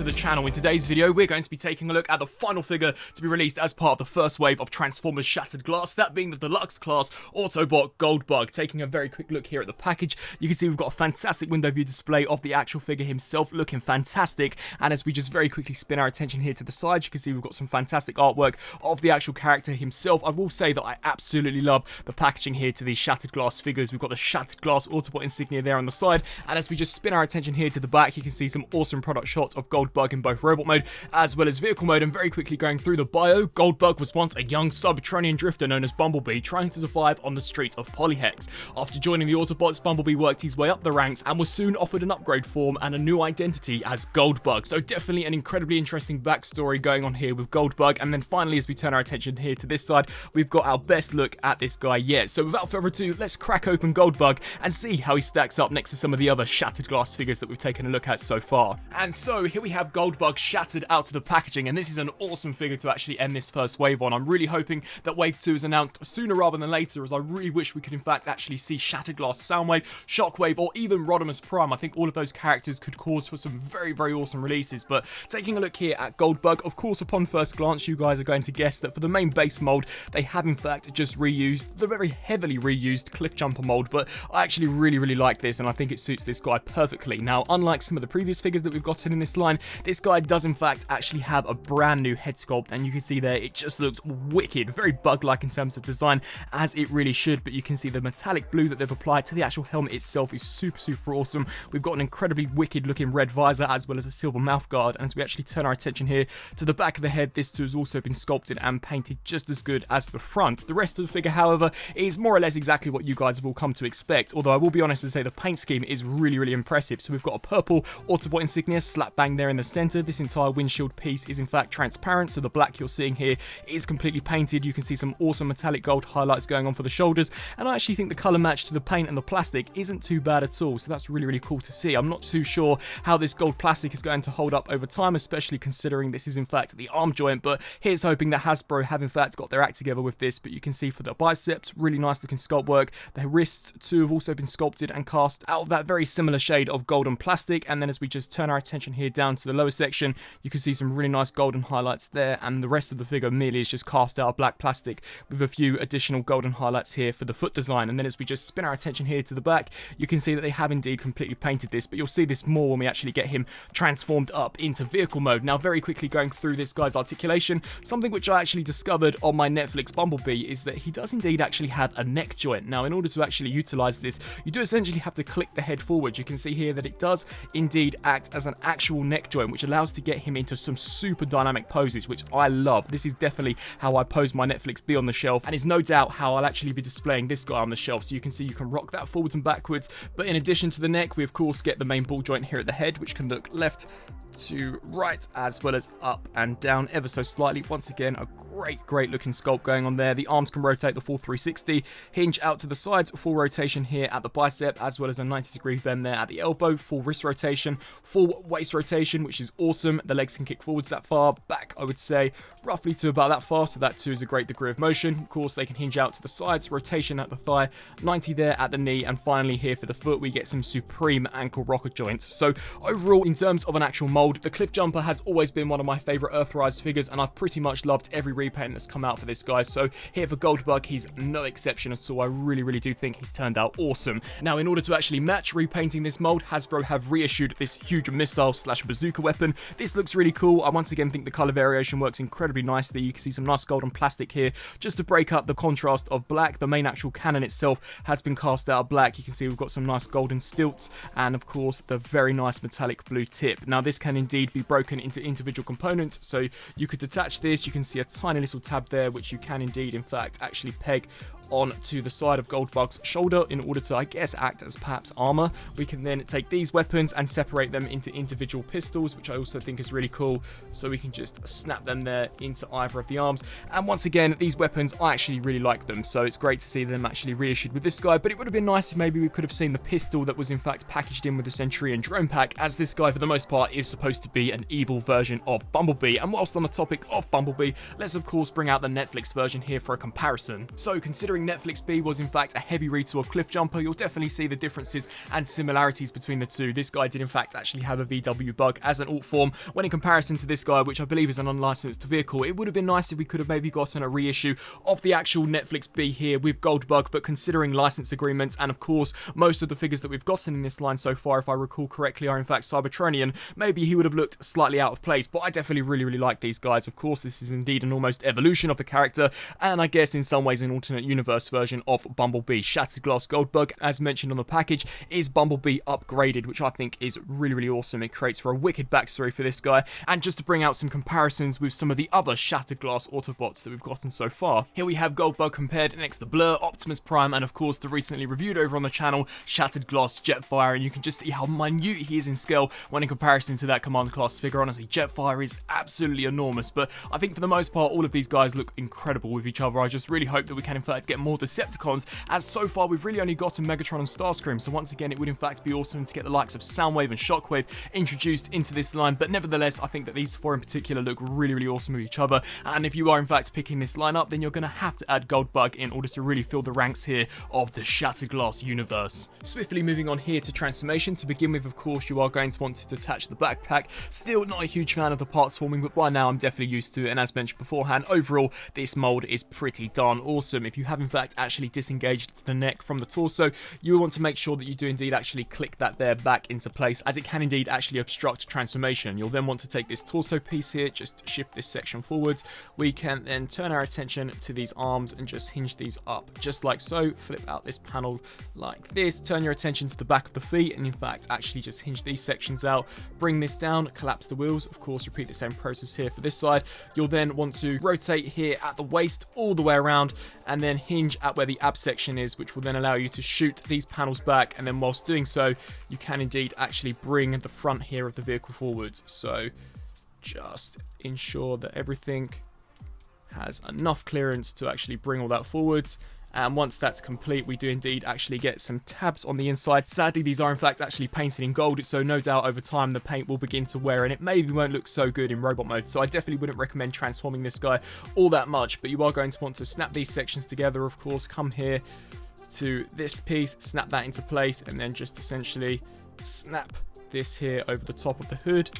to the channel. In today's video, we're going to be taking a look at the final figure to be released as part of the first wave of Transformers Shattered Glass, that being the Deluxe class Autobot Goldbug. Taking a very quick look here at the package, you can see we've got a fantastic window view display of the actual figure himself, looking fantastic. And as we just very quickly spin our attention here to the side, you can see we've got some fantastic artwork of the actual character himself. I will say that I absolutely love the packaging here to these Shattered Glass figures. We've got the Shattered Glass Autobot insignia there on the side, and as we just spin our attention here to the back, you can see some awesome product shots of Goldbug in both robot mode as well as vehicle mode. And very quickly going through the bio, Goldbug was once a young Cybertronian drifter known as Bumblebee, trying to survive on the streets of Polyhex. After joining the Autobots, Bumblebee worked his way up the ranks and was soon offered an upgrade form and a new identity as Goldbug. So definitely an incredibly interesting backstory going on here with Goldbug. And then finally, as we turn our attention here to this side, we've got our best look at this guy yet. So without further ado, let's crack open Goldbug and see how he stacks up next to some of the other Shattered Glass figures that we've taken a look at so far. And so here we have Goldbug shattered out of the packaging, and this is an awesome figure to actually end this first wave on. I'm really hoping that wave 2 is announced sooner rather than later, as I really wish we could in fact actually see Shattered Glass Soundwave, Shockwave, or even Rodimus Prime. I think all of those characters could cause for some very, very awesome releases. But taking a look here at Goldbug, of course upon first glance you guys are going to guess that for the main base mold they have in fact just reused the very heavily reused Cliff Jumper mold, but I actually really like this, and I think it suits this guy perfectly. Now, unlike some of the previous figures that we've gotten in this line, this guy does in fact actually have a brand new head sculpt, and you can see there it just looks wicked, very bug-like in terms of design, as it really should. But you can see the metallic blue that they've applied to the actual helmet itself is super awesome. We've got an incredibly wicked looking red visor as well as a silver mouth guard, and as we actually turn our attention here to the back of the head, this too has also been sculpted and painted just as good as the front. The rest of the figure, however, is more or less exactly what you guys have all come to expect, although I will be honest and say the paint scheme is really impressive. So we've got a purple Autobot insignia slap bang there in the center. This entire windshield piece is in fact transparent, so the black you're seeing here is completely painted. You can see some awesome metallic gold highlights going on for the shoulders, and I actually think the color match to the paint and the plastic isn't too bad at all, so that's really cool to see. I'm not too sure how this gold plastic is going to hold up over time, especially considering this is in fact the arm joint, but here's hoping that Hasbro have in fact got their act together with this. But you can see for the biceps, really nice looking sculpt work. The wrists too have also been sculpted and cast out of that very similar shade of golden plastic. And then as we just turn our attention here down to the lower section, you can see some really nice golden highlights there, and the rest of the figure merely is just cast out of black plastic with a few additional golden highlights here for the foot design. And then as we just spin our attention here to the back, you can see that they have indeed completely painted this, but you'll see this more when we actually get him transformed up into vehicle mode. Now, very quickly going through this guy's articulation, something which I actually discovered on my Netflix Bumblebee is that he does indeed actually have a neck joint. Now, in order to actually utilize this, you do essentially have to click the head forward. You can see here that it does indeed act as an actual neck joint, which allows to get him into some super dynamic poses, which I love. This is definitely how I pose my Netflix B on the shelf, and is no doubt how I'll actually be displaying this guy on the shelf. So you can see you can rock that forwards and backwards, but in addition to the neck, we of course get the main ball joint here at the head, which can look left to right as well as up and down ever so slightly. Once again, a great looking sculpt going on there. The arms can rotate the full 360, hinge out to the sides, full rotation here at the bicep, as well as a 90-degree bend there at the elbow, full wrist rotation, full waist rotation, which is awesome. The legs can kick forwards that far, back I would say roughly to about that far, so that too is a great degree of motion. Of course, they can hinge out to the sides, rotation at the thigh, 90 there at the knee, and finally here for the foot we get some supreme ankle rocker joints. So overall, in terms of an actual mold, the Cliff Jumper has always been one of my favorite Earthrise figures, and I've pretty much loved every repaint that's come out for this guy. So here for Goldbug, he's no exception at all. I really do think he's turned out awesome. Now, in order to actually match repainting this mold, Hasbro have reissued this huge missile slash bazooka weapon. This looks really cool. I once again think the color variation works incredibly nicely. You can see some nice golden plastic here just to break up the contrast of black. The main actual cannon itself has been cast out of black. You can see we've got some nice golden stilts, and of course the very nice metallic blue tip. Now, this can indeed be broken into individual components, so you could detach this. You can see a tiny little tab there which you can indeed in fact actually peg on to the side of Goldbug's shoulder in order to, I guess, act as perhaps armor. We can then take these weapons and separate them into individual pistols, which I also think is really cool. So we can just snap them there into either of the arms. And once again, these weapons, I actually really like them, so it's great to see them actually reissued with this guy. But it would have been nice if maybe we could have seen the pistol that was in fact packaged in with the Centurion drone pack, as this guy for the most part is supposed to be an evil version of Bumblebee. And whilst on the topic of Bumblebee, let's of course bring out the Netflix version here for a comparison. So considering considering Netflix B was in fact a heavy retool of Cliffjumper, you'll definitely see the differences and similarities between the two. This guy did in fact actually have a VW bug as an alt form, when in comparison to this guy, which I believe is an unlicensed vehicle. It would have been nice if we could have maybe gotten a reissue of the actual Netflix B here with Goldbug, but considering license agreements, and of course most of the figures that we've gotten in this line so far, if I recall correctly, are in fact Cybertronian, maybe he would have looked slightly out of place. But I definitely really like these guys. Of course, this is indeed an almost evolution of the character, and I guess in some ways an alternate universe version of Bumblebee. Shattered Glass Goldbug, as mentioned on the package, is Bumblebee upgraded, which I think is really awesome. It creates for a wicked backstory for this guy. And just to bring out some comparisons with some of the other Shattered Glass Autobots that we've gotten so far, here we have Goldbug compared next to Blur, Optimus Prime, and of course the recently reviewed over on the channel Shattered Glass Jetfire, and you can just see how minute he is in scale when in comparison to that Command Class figure. Honestly, Jetfire is absolutely enormous, but I think for the most part all of these guys look incredible with each other. I just really hope that we can in fact get more Decepticons, as so far we've really only gotten Megatron and Starscream, so once again it would in fact be awesome to get the likes of Soundwave and Shockwave introduced into this line. But nevertheless, I think that these four in particular look really awesome with each other, and if you are in fact picking this line up, then you're going to have to add Goldbug in order to really fill the ranks here of the Shattered Glass universe. Swiftly moving on here to transformation. To begin with, of course, you are going to want to detach the backpack. Still not a huge fan of the parts forming, but by now I'm definitely used to it, and as mentioned beforehand, overall this mold is pretty darn awesome. If you have in fact actually disengaged the neck from the torso, you will want to make sure that you do indeed actually click that there back into place, as it can indeed actually obstruct transformation. You'll then want to take this torso piece here, just shift this section forwards. We can then turn our attention to these arms and just hinge these up just like so. Flip out this panel like this, turn your attention to the back of the feet, and in fact actually just hinge these sections out. Bring this down, collapse the wheels. Of course, repeat the same process here for this side. You'll then want to rotate here at the waist all the way around, and then hinge at where the ab section is, which will then allow you to shoot these panels back, and then whilst doing so you can indeed actually bring the front here of the vehicle forwards. So just ensure that everything has enough clearance to actually bring all that forwards. And once that's complete, we do indeed actually get some tabs on the inside. Sadly, these are in fact actually painted in gold, so no doubt over time the paint will begin to wear and it maybe won't look so good in robot mode. So I definitely wouldn't recommend transforming this guy all that much, but you are going to want to snap these sections together. Of course, come here to this piece, snap that into place, and then just essentially snap this here over the top of the hood.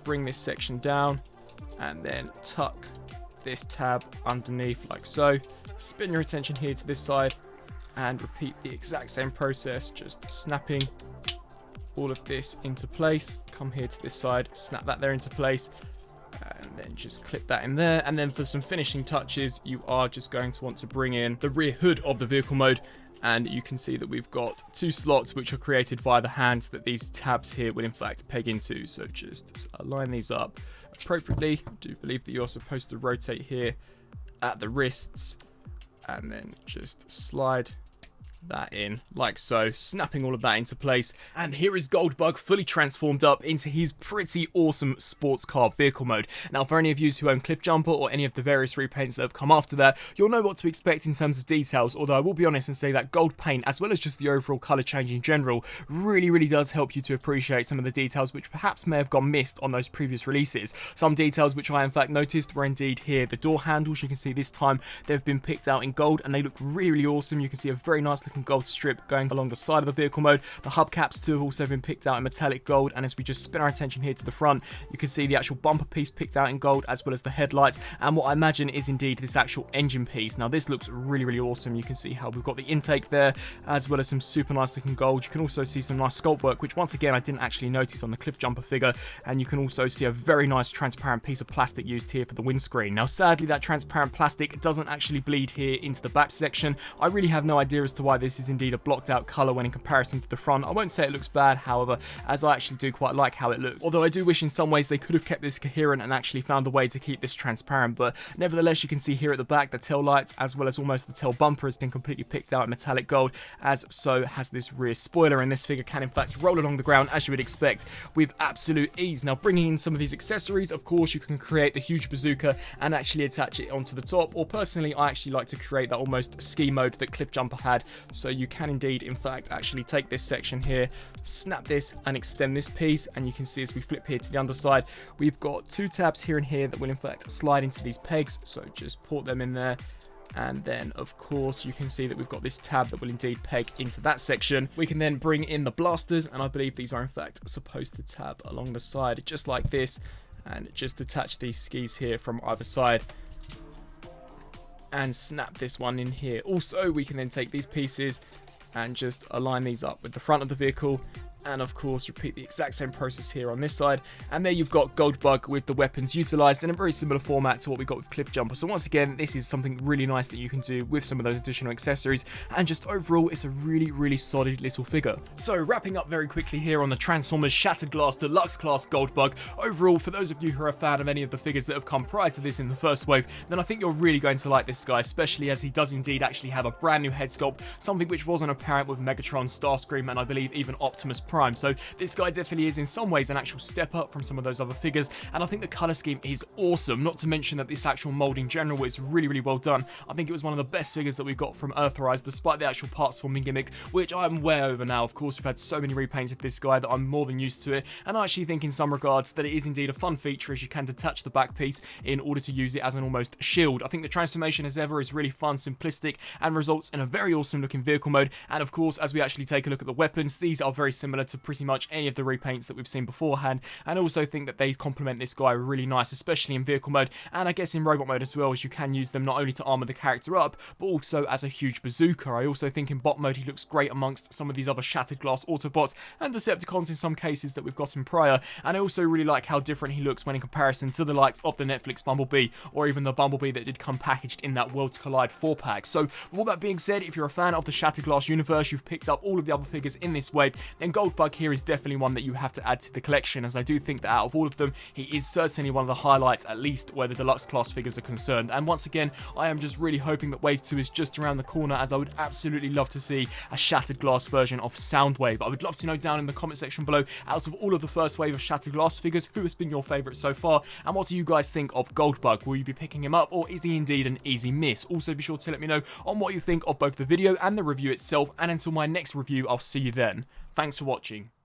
Bring this section down and then tuck this tab underneath like so. Spin your attention here to this side and repeat the exact same process, just snapping all of this into place. Come here to this side, snap that there into place, and then just clip that in there. And then for some finishing touches, you are just going to want to bring in the rear hood of the vehicle mode, and you can see that we've got two slots which are created via the hands that these tabs here will in fact peg into. So just align these up appropriately. I do believe that you're supposed to rotate here at the wrists and then just slide that in like so, snapping all of that into place. And here is Goldbug fully transformed up into his pretty awesome sports car vehicle mode. Now, for any of you who own Cliffjumper or any of the various repaints that have come after that, you'll know what to expect in terms of details, although I will be honest and say that gold paint, as well as just the overall colour change in general, really does help you to appreciate some of the details which perhaps may have gone missed on those previous releases. Some details which I in fact noticed were indeed here. The door handles, you can see this time they've been picked out in gold and they look really awesome. You can see a very nice looking gold strip going along the side of the vehicle mode. The hubcaps too have also been picked out in metallic gold, and as we just spin our attention here to the front, you can see the actual bumper piece picked out in gold, as well as the headlights, and what I imagine is indeed this actual engine piece. Now this looks really awesome. You can see how we've got the intake there, as well as some super nice looking gold. You can also see some nice sculpt work, which once again I didn't actually notice on the Cliffjumper figure, and you can also see a very nice transparent piece of plastic used here for the windscreen. Now sadly, that transparent plastic doesn't actually bleed here into the back section. I really have no idea as to why this is indeed a blocked out colour when in comparison to the front. I won't say it looks bad, however, as I actually do quite like how it looks. Although I do wish in some ways they could have kept this coherent and actually found a way to keep this transparent, but nevertheless you can see here at the back the tail lights, as well as almost the tail bumper, has been completely picked out in metallic gold, as so has this rear spoiler, and this figure can in fact roll along the ground as you would expect with absolute ease. Now bringing in some of these accessories, of course you can create the huge bazooka and actually attach it onto the top, or personally I actually like to create that almost ski mode that Cliffjumper had, so you can indeed in fact actually take this section here, snap this and extend this piece, and you can see as we flip here to the underside, we've got two tabs here and here that will in fact slide into these pegs, so just port them in there And then, of course, you can see that we've got this tab that will indeed peg into that section. We can then bring in the blasters, and I believe these are in fact supposed to tab along the side, just like this, and just attach these skis here from either side and snap this one in here. Also, we can then take these pieces and just align these up with the front of the vehicle, and of course repeat the exact same process here on this side. And there you've got Goldbug with the weapons utilized in a very similar format to what we got with Cliffjumper. So once again, this is something really nice that you can do with some of those additional accessories, and just overall it's a really solid little figure. So wrapping up very quickly here on the Transformers Shattered Glass Deluxe class Goldbug, overall for those of you who are a fan of any of the figures that have come prior to this in the first wave, then I think you're really going to like this guy, especially as he does indeed actually have a brand new head sculpt, something which wasn't apparent with Megatron, Starscream, and I believe even Optimus Prime. So this guy definitely is in some ways an actual step up from some of those other figures, and I think the colour scheme is awesome, not to mention that this actual mould in general is really well done. I think it was one of the best figures that we got from Earthrise, despite the actual parts forming gimmick, which I'm way over now. Of course, we've had so many repaints of this guy that I'm more than used to it, and I actually think in some regards that it is indeed a fun feature, as you can detach the back piece in order to use it as an almost shield. I think the transformation as ever is really fun, simplistic, and results in a very awesome looking vehicle mode. And of course, as we actually take a look at the weapons, these are very similar to pretty much any of the repaints that we've seen beforehand, and I also think that they complement this guy really nice, especially in vehicle mode, and I guess in robot mode as well, as you can use them not only to armor the character up, but also as a huge bazooka. I also think in bot mode he looks great amongst some of these other Shattered Glass Autobots and Decepticons in some cases that we've gotten prior, and I also really like how different he looks when in comparison to the likes of the Netflix Bumblebee, or even the Bumblebee that did come packaged in that Worlds Collide 4-pack. So with all that being said, if you're a fan of the Shattered Glass universe, you've picked up all of the other figures in this wave, then Goldbug here is definitely one that you have to add to the collection, as I do think that out of all of them, he is certainly one of the highlights, at least where the deluxe class figures are concerned. And once again, I am just really hoping that Wave 2 is just around the corner, as I would absolutely love to see a Shattered Glass version of Soundwave. I would love to know down in the comment section below, out of all of the first wave of Shattered Glass figures, who has been your favourite so far, and what do you guys think of Goldbug? Will you be picking him up, or is he indeed an easy miss? Also be sure to let me know on what you think of both the video and the review itself, and until my next review, I'll see you then. Thanks for watching.